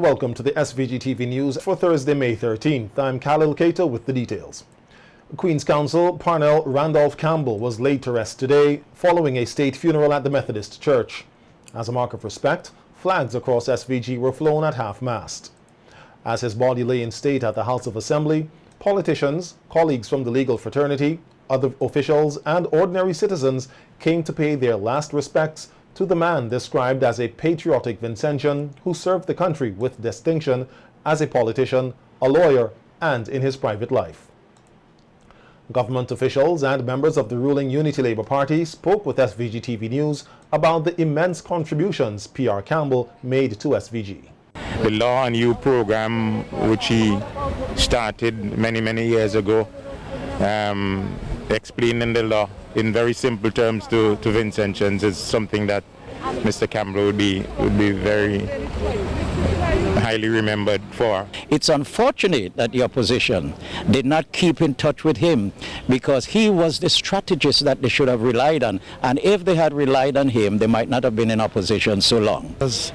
welcome to the SVG-TV News for Thursday, May 13th. I'm Khalil Cato with the details. Queen's Counsel Parnell Randolph Campbell was laid to rest today following a state funeral at the Methodist Church. As a mark of respect, flags across SVG were flown at half-mast. As his body lay in state at the House of Assembly, politicians, colleagues from the legal fraternity, other officials and ordinary citizens came to pay their last respects to the man described as a patriotic Vincentian who served the country with distinction as a politician, a lawyer, and in his private life. Government officials and members of the ruling Unity Labour Party spoke with SVG-TV News about the immense contributions Pierre Campbell made to SVG. The Law and You program, which he started many years ago, explaining the law in very simple terms to Vincentians is something that Mr. Campbell would be very highly remembered for. It's unfortunate that the opposition did not keep in touch with him, because he was the strategist that they should have relied on, and if they had relied on him, they might not have been in opposition so long. As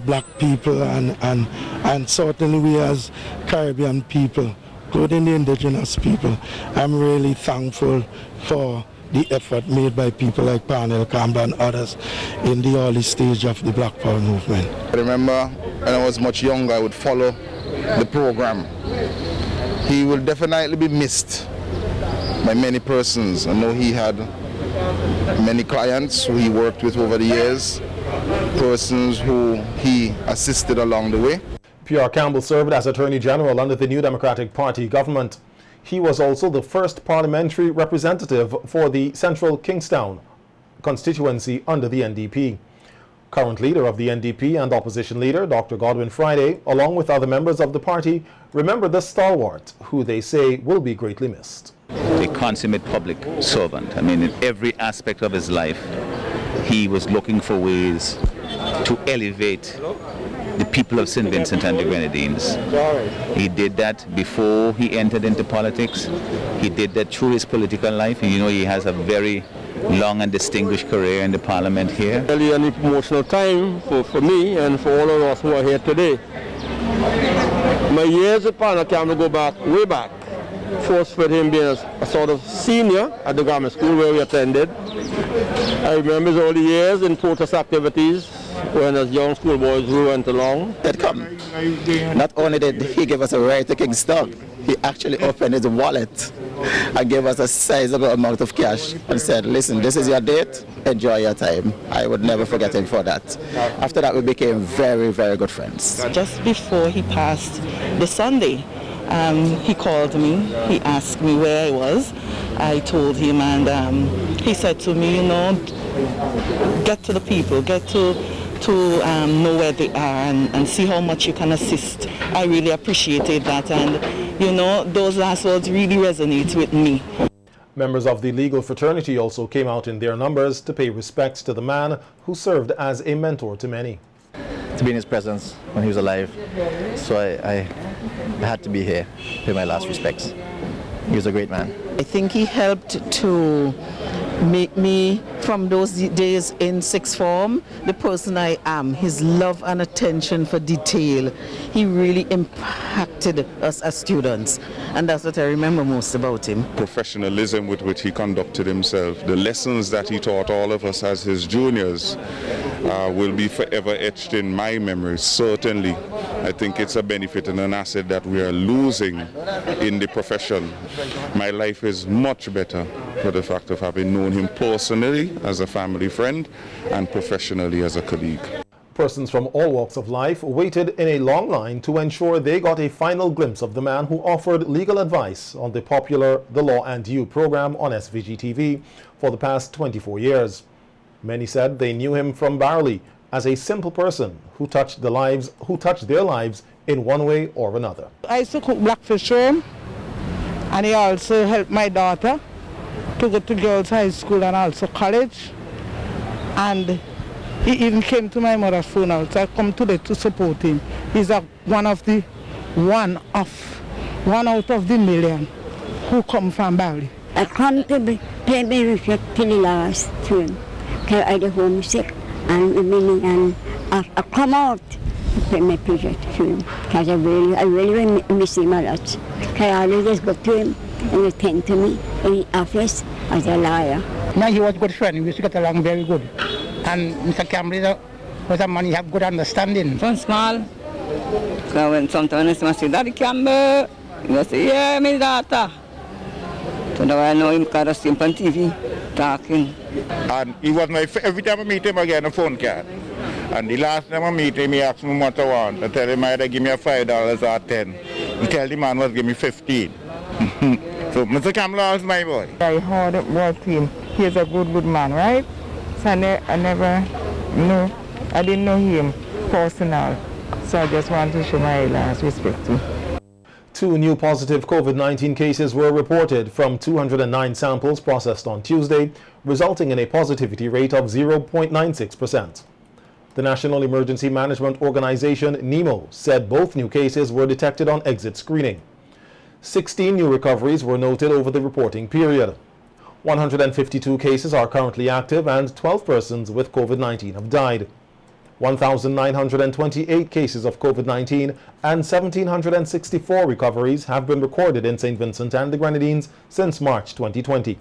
black people and certainly we as Caribbean people, including the indigenous people, I'm really thankful for the effort made by people like Pierre Campbell and others in the early stage of the Black Power movement. I remember when I was much younger, I would follow the program. He will definitely be missed by many persons. I know he had many clients who he worked with over the years, persons who he assisted along the way. Pierre Campbell served as Attorney General under the New Democratic Party government. He was also the first parliamentary representative for the Central Kingstown constituency under the NDP. Current leader of the NDP and opposition leader, Dr. Godwin Friday, along with other members of the party, remember the stalwart, who they say will be greatly missed. A consummate public servant. I mean, in every aspect of his life, he was looking for ways to elevate the people of St. Vincent and the Grenadines. He did that before he entered into politics. He did that through his political life. You know, he has a very long and distinguished career in the parliament here. Really an emotional time for me and for all of us who are here today. My years with Pierre Campbell go back, way back. First with him being a sort of senior at the grammar school where we attended. I remember his early years in protest activities when as young schoolboys we went along. Not only did he give us a ride to Kingston, he actually opened his wallet and gave us a sizable amount of cash and said, listen, this is your date, enjoy your time. I would never forget him for that. After that, we became very good friends. Just before he passed the Sunday, he called me, he asked me where I was. I told him, and he said to me, you know, get to the people, get to know where they are and see how much you can assist. I really appreciated that, and you know, those last words really resonate with me. Members of the legal fraternity also came out in their numbers to pay respects to the man who served as a mentor to many. To be in his presence when he was alive, so I had to be here, pay my last respects. He was a great man. I think he helped to make me, from those days in sixth form, the person I am. His love and attention for detail, he really impacted us as students, and that's what I remember most about him. Professionalism with which he conducted himself, the lessons that he taught all of us as his juniors will be forever etched in my memory. Certainly, I think it's a benefit and an asset that we are losing in the profession. My life is much better for the fact of having known him personally as a family friend and professionally as a colleague. Persons from all walks of life waited in a long line to ensure they got a final glimpse of the man who offered legal advice on the popular The Law and You program on SVG-TV for the past 24 years. Many said they knew him from Barley as a simple person who touched their lives in one way or another. I used to cook blackfish for him, and he also helped my daughter to go to girls' high school and also college. And he even came to my mother's funeral, so I come today to support him. He's one out of the million who come from Barley. I come to pay my respect to the last to him. I was homesick and I come out pay my appreciation to him, because I really miss him a lot. I always just go to him and attend to me in the office as a lawyer. No, he was a good friend. We used to get along very good. And Mr. Campbell was a man, he had good understanding. From small, so when sometimes I say, Daddy Campbell, he say, yeah, my daughter. So now I know him because I see him on TV talking. And he was my, every time I meet him, I get a phone card. And the last time I meet him, he asked me what I want. I tell him either give me a $5 or 10. He tell the man was give me 15. So Mr. Campbell is my boy. I heard about him. He's a good man, right? So I never knew, I didn't know him personal. So I just want to show my last respect to him. 2 new positive COVID-19 cases were reported from 209 samples processed on Tuesday, resulting in a positivity rate of 0.96%. The National Emergency Management Organization, NEMO, said both new cases were detected on exit screening. 16 new recoveries were noted over the reporting period. 152 cases are currently active and 12 persons with COVID-19 have died. 1,928 cases of COVID-19 and 1,764 recoveries have been recorded in St. Vincent and the Grenadines since March 2020.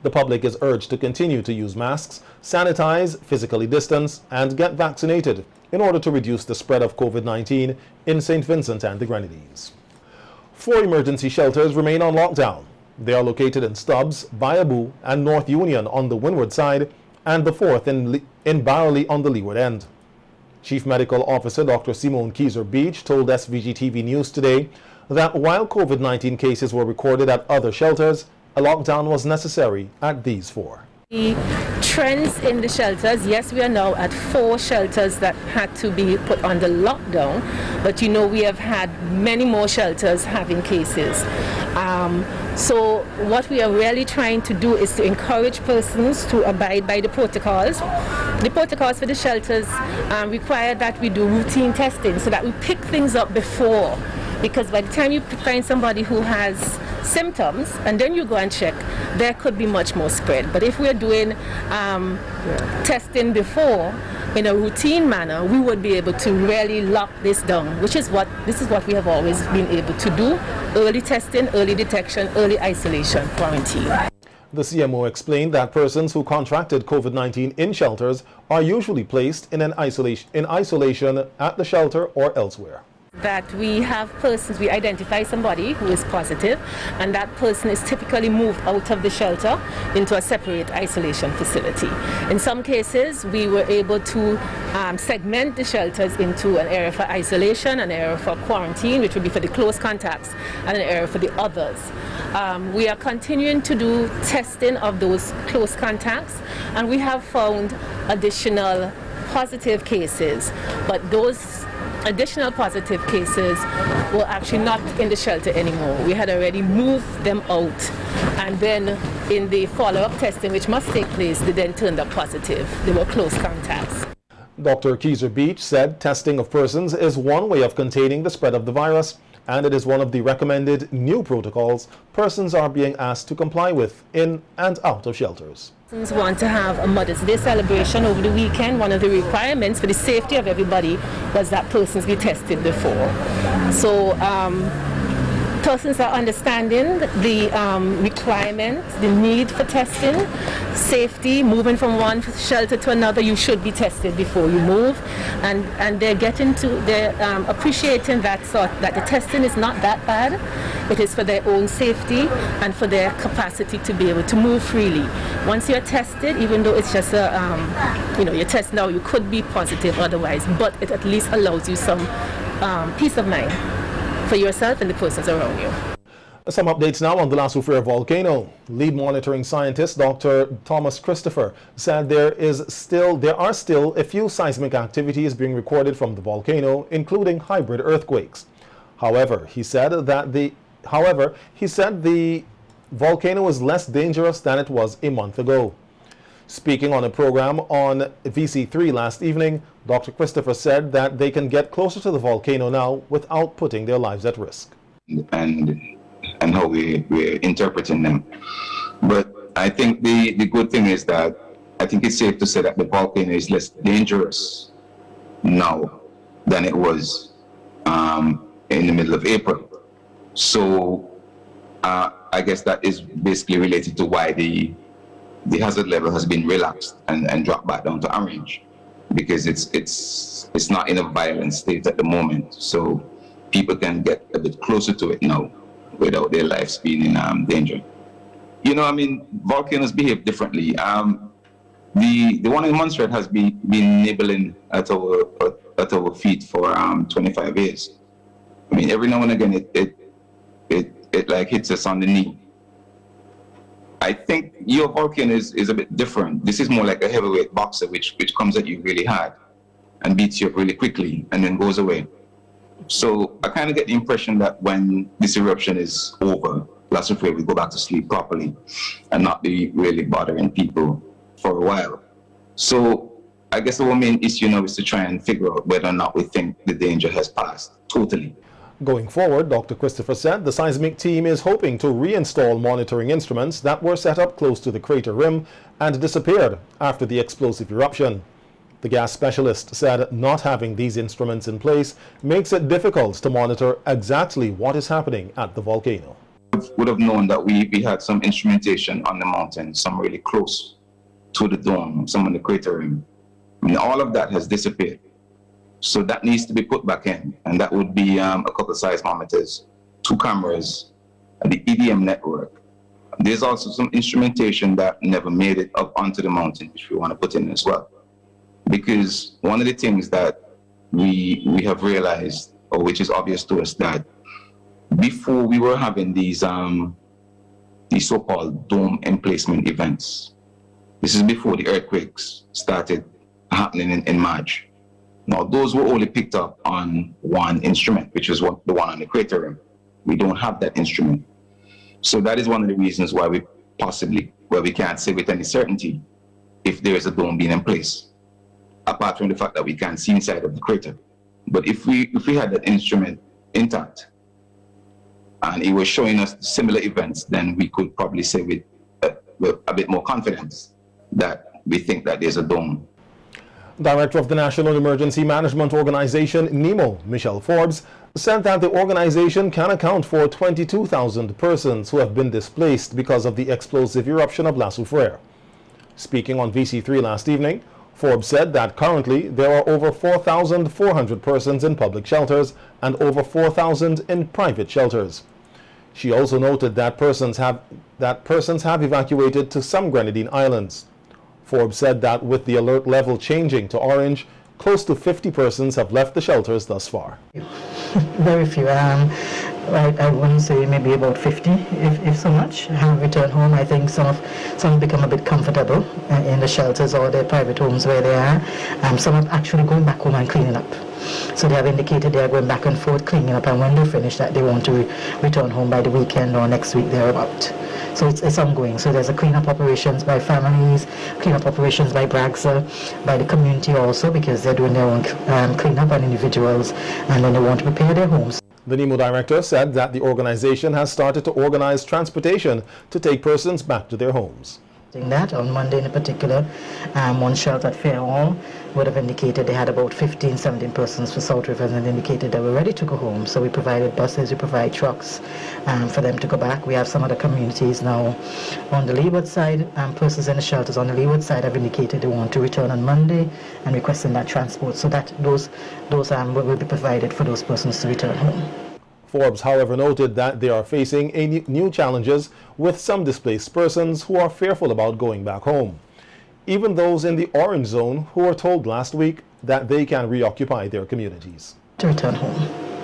The public is urged to continue to use masks, sanitize, physically distance, and get vaccinated in order to reduce the spread of COVID-19 in St. Vincent and the Grenadines. 4 emergency shelters remain on lockdown. They are located in Stubbs, Bayaboo, and North Union on the windward side, and the 4th in Barley on the leeward end. Chief Medical Officer Dr. Simone Kieser-Beach told SVG-TV News today that while COVID-19 cases were recorded at other shelters, a lockdown was necessary at these 4. The trends in the shelters, yes, we are now at 4 shelters that had to be put under lockdown, but you know we have had many more shelters having cases. So what we are really trying to do is to encourage persons to abide by the protocols. The protocols for the shelters require that we do routine testing so that we pick things up before, because by the time you find somebody who has symptoms and then you go and check, there could be much more spread. But if we're doing testing before in a routine manner, we would be able to really lock this down, this is what we have always been able to do: early testing, early detection, early isolation, quarantine. The CMO explained that persons who contracted COVID-19 in shelters are usually placed in isolation at the shelter or elsewhere. That we have persons, we identify somebody who is positive, and that person is typically moved out of the shelter into a separate isolation facility. In some cases, we were able to segment the shelters into an area for isolation, an area for quarantine, which would be for the close contacts, and an area for the others. We are continuing to do testing of those close contacts, and we have found additional positive cases, but those additional positive cases were actually not in the shelter anymore. We had already moved them out, and then in the follow-up testing, which must take place, they then turned up positive. They were close contacts. Dr. Kieser-Beach said testing of persons is one way of containing the spread of the virus, and it is one of the recommended new protocols persons are being asked to comply with in and out of shelters. Persons want to have a Mother's Day celebration over the weekend. One of the requirements for the safety of everybody was that persons be tested before. So persons are understanding the requirement, the need for testing, safety, moving from one shelter to another. You should be tested before you move, and they're appreciating that the testing is not that bad. It is for their own safety and for their capacity to be able to move freely. Once you're tested, even though it's just your test now, you could be positive otherwise, but it at least allows you some peace of mind for yourself and the persons around you. Some updates now on the La Soufrière volcano. Lead monitoring scientist Dr. Thomas Christopher said there are still a few seismic activities being recorded from the volcano, including hybrid earthquakes. However, he said the volcano is less dangerous than it was a month ago. Speaking on a program on VC3 last evening, Dr. Christopher said that they can get closer to the volcano now without putting their lives at risk. And how we're interpreting them. But I think the good thing is that I think it's safe to say that the volcano is less dangerous now than it was in the middle of April. So I guess that is basically related to why the hazard level has been relaxed and dropped back down to orange, because it's not in a violent state at the moment. So people can get a bit closer to it now without their lives being in danger. You know, I mean, volcanoes behave differently. The one in Montserrat has been nibbling at our feet for 25 years. I mean, every now and again it like hits us on the knee. I think your volcano is a bit different. This is more like a heavyweight boxer, which comes at you really hard and beats you up really quickly and then goes away. So I kind of get the impression that when this eruption is over, La Soufrière will go back to sleep properly and not be really bothering people for a while. So I guess the main issue now is to try and figure out whether or not we think the danger has passed totally. Going forward, Dr. Christopher said the seismic team is hoping to reinstall monitoring instruments that were set up close to the crater rim and disappeared after the explosive eruption. The gas specialist said not having these instruments in place makes it difficult to monitor exactly what is happening at the volcano. Would have known that we had some instrumentation on the mountain, some really close to the dome, some on the crater rim. I mean, all of that has disappeared. So that needs to be put back in, and that would be a couple of seismometers, 2 cameras, and the EDM network. There's also some instrumentation that never made it up onto the mountain, which we want to put in as well. Because one of the things that we have realized, or which is obvious to us, that before we were having these so-called dome emplacement events, this is before the earthquakes started happening in March. Now, those were only picked up on one instrument, which is the one on the crater rim. We don't have that instrument. So that is one of the reasons why we can't say with any certainty if there is a dome being in place, apart from the fact that we can't see inside of the crater. But if we had that instrument intact and it was showing us similar events, then we could probably say with a bit more confidence that we think that there's a dome. Director of the National Emergency Management Organization, NEMO, Michelle Forbes, said that the organization can account for 22,000 persons who have been displaced because of the explosive eruption of La Soufrière. Speaking on VC3 last evening, Forbes said that currently there are over 4,400 persons in public shelters and over 4,000 in private shelters. She also noted that persons have evacuated to some Grenadine islands. Forbes said that with the alert level changing to orange, close to 50 persons have left the shelters thus far. Very few. I wouldn't say maybe about 50, if so much, have returned home. I think some have become a bit comfortable in the shelters or their private homes where they are. Some are actually going back home and cleaning up. So they have indicated they are going back and forth cleaning up, and when they finish that, they want to return home by the weekend or next week thereabout. So it's ongoing. So there's a cleanup operations by families, cleanup operations by Bragsa, by the community also, because they're doing their own cleanup on individuals, and then they want to prepare their homes. The NEMO director said that the organization has started to organize transportation to take persons back to their homes. That on Monday in particular, one shelter at Fair Hall would have indicated they had about 15, 17 persons for South Rivers, and indicated they were ready to go home. So we provided buses, we provide trucks for them to go back. We have some other communities now on the leeward side, persons in the shelters on the leeward side have indicated they want to return on Monday and requesting that transport, so that those will be provided for those persons to return home. Forbes, however, noted that they are facing new challenges with some displaced persons who are fearful about going back home. Even those in the orange zone who were told last week that they can reoccupy their communities. To return home.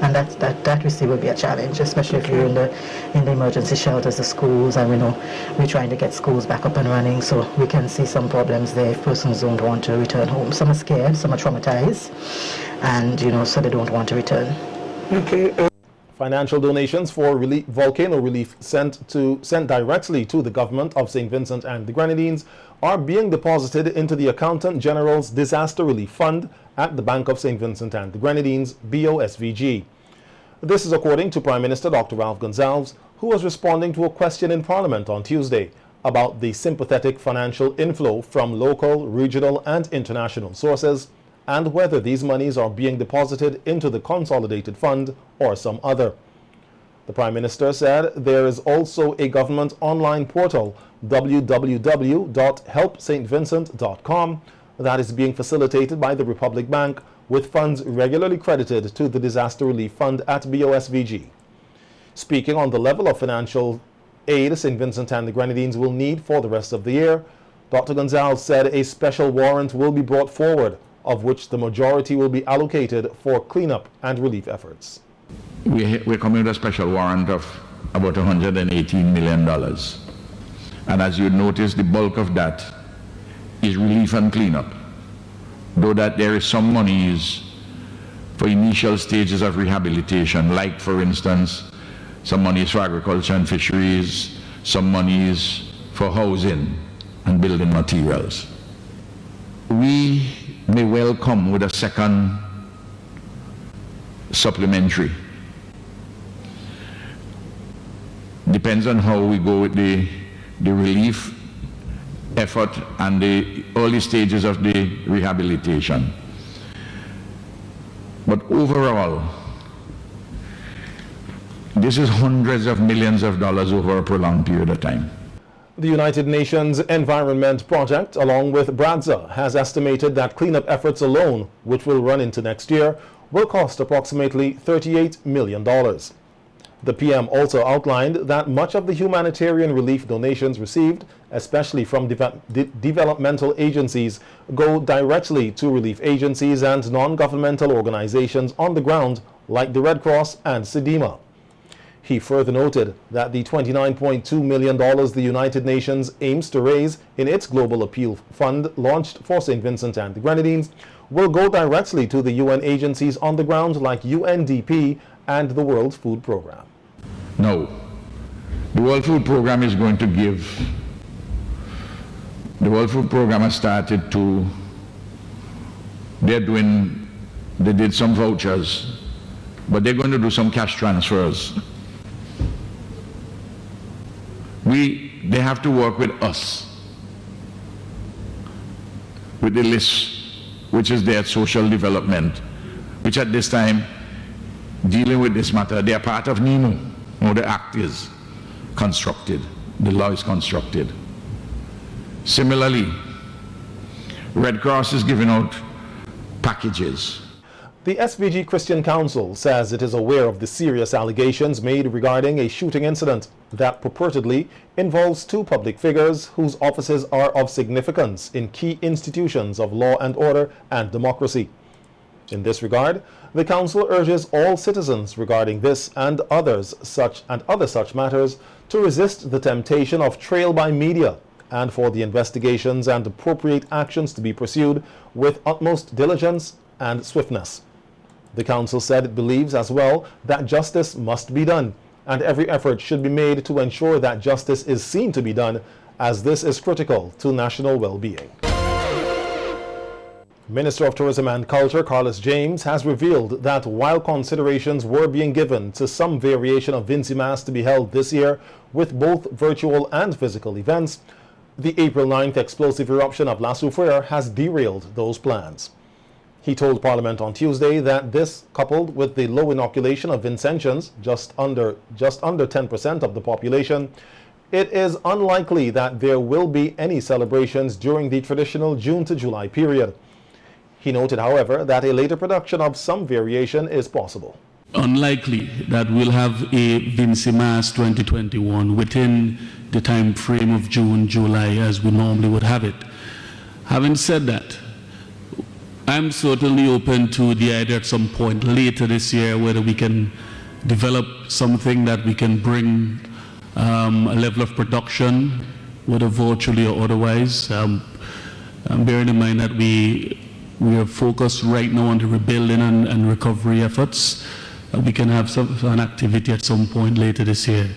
And that we see will be a challenge, especially if you're in the emergency shelters, the schools, and we know we're trying to get schools back up and running, so we can see some problems there if persons don't want to return home. Some are scared, some are traumatized, and so they don't want to return. Okay. Financial donations for volcano relief sent directly to the government of St. Vincent and the Grenadines are being deposited into the Accountant General's Disaster Relief Fund at the Bank of St. Vincent and the Grenadines, BOSVG. This is according to Prime Minister Dr. Ralph Gonsalves, who was responding to a question in Parliament on Tuesday about the sympathetic financial inflow from local, regional and international sources and whether these monies are being deposited into the consolidated fund or some other. The Prime Minister said there is also a government online portal, www.helpstvincent.com, that is being facilitated by the Republic Bank, with funds regularly credited to the Disaster Relief Fund at BOSVG. Speaking on the level of financial aid St. Vincent and the Grenadines will need for the rest of the year, Dr. Gonzalez said a special warrant will be brought forward, of which the majority will be allocated for cleanup and relief efforts. We're coming with a special warrant of about $118 million. And as you notice, the bulk of that is relief and cleanup. Though that there is some monies for initial stages of rehabilitation, like for instance, some monies for agriculture and fisheries, some monies for housing and building materials. We may well come with a second supplementary. Depends on how we go with the relief effort and the early stages of the rehabilitation. But overall, this is hundreds of millions of dollars over a prolonged period of time. The United Nations Environment Project, along with BRADZA, has estimated that cleanup efforts alone, which will run into next year, will cost approximately $38 million. The PM also outlined that much of the humanitarian relief donations received, especially from developmental agencies, go directly to relief agencies and non-governmental organizations on the ground, like the Red Cross and SEDEMA. He further noted that the $29.2 million the United Nations aims to raise in its Global Appeal Fund launched for St. Vincent and the Grenadines will go directly to the UN agencies on the ground like UNDP and the World Food Programme. No. The World Food Programme is going to give, the World Food Programme has started to, they did some vouchers, but they're going to do some cash transfers. They have to work with us, with the list, which is their social development, which at this time, dealing with this matter, they are part of NEMO, or the act is constructed, the law is constructed. Similarly, Red Cross is giving out packages. The SVG Christian Council says it is aware of the serious allegations made regarding a shooting incident that purportedly involves two public figures whose offices are of significance in key institutions of law and order and democracy. In this regard, the Council urges all citizens regarding this and other such matters to resist the temptation of trial by media and for the investigations and appropriate actions to be pursued with utmost diligence and swiftness. The Council said it believes as well that justice must be done, and every effort should be made to ensure that justice is seen to be done, as this is critical to national well-being. Minister of Tourism and Culture Carlos James has revealed that while considerations were being given to some variation of Vincimas to be held this year with both virtual and physical events, the April 9th explosive eruption of La Soufrière has derailed those plans. He told Parliament on Tuesday that this, coupled with the low inoculation of Vincentians, just under 10% of the population, it is unlikely that there will be any celebrations during the traditional June to July period. He noted, however, that a later production of some variation is possible. Unlikely that we'll have a Vincimas 2021 within the time frame of June, July, as we normally would have it. Having said that, I'm certainly open to the idea at some point later this year whether we can develop something that we can bring a level of production, whether virtually or otherwise. Bearing in mind that we are focused right now on the rebuilding and recovery efforts. We can have an activity at some point later this year.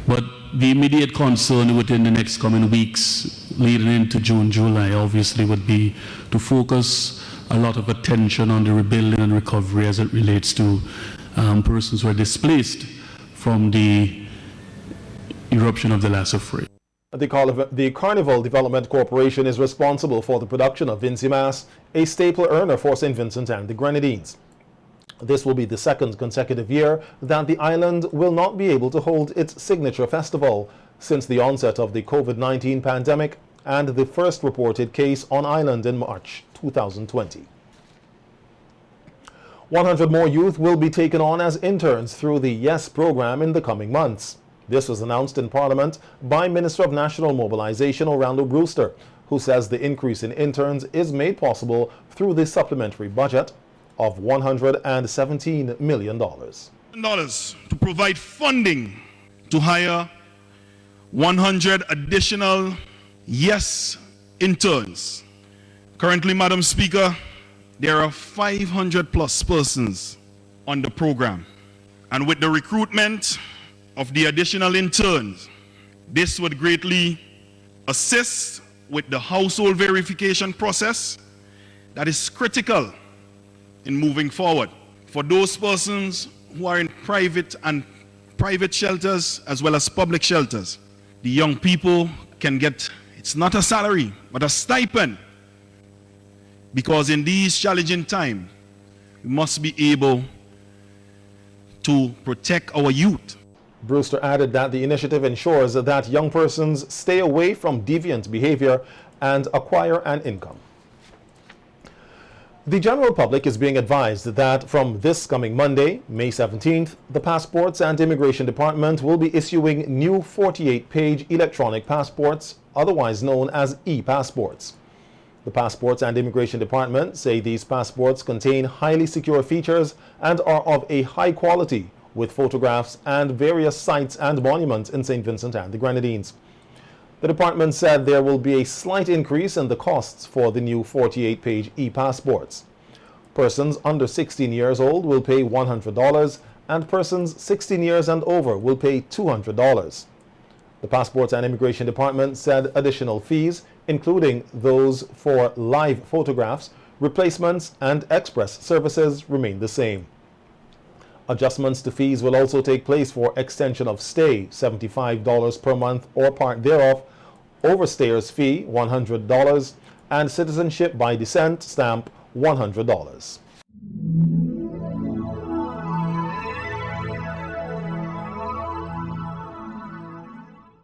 But the immediate concern within the next coming weeks leading into June, July obviously would be to focus a lot of attention on the rebuilding and recovery as it relates to persons who are displaced from the eruption of the La Soufrière. The Carnival Development Corporation is responsible for the production of Vincimas, a staple earner for St. Vincent and the Grenadines. This will be the second consecutive year that the island will not be able to hold its signature festival since the onset of the COVID-19 pandemic and the first reported case on island in March 2020. 100 more youth will be taken on as interns through the YES program in the coming months. This was announced in Parliament by Minister of National Mobilization Orlando Brewster, who says the increase in interns is made possible through the supplementary budget of $117 million. To provide funding to hire 100 additional YES interns. Currently, Madam Speaker, there are 500 plus persons on the program. And with the recruitment of the additional interns, this would greatly assist with the household verification process that is critical in moving forward. For those persons who are in private shelters as well as public shelters, the young people can get, it's not a salary, but a stipend. Because in these challenging times, we must be able to protect our youth. Brewster added that the initiative ensures that young persons stay away from deviant behavior and acquire an income. The general public is being advised that from this coming Monday, May 17th, the Passports and Immigration Department will be issuing new 48-page electronic passports, otherwise known as e-passports. The Passports and Immigration Department say these passports contain highly secure features and are of a high quality, with photographs and various sites and monuments in St. Vincent and the Grenadines. The department said there will be a slight increase in the costs for the new 48-page e-passports. Persons under 16 years old will pay $100 and persons 16 years and over will pay $200. The Passports and Immigration Department said additional fees, including those for live photographs, replacements, and express services, remain the same. Adjustments to fees will also take place for extension of stay, $75 per month or part thereof, overstayers fee, $100, and citizenship by descent stamp, $100.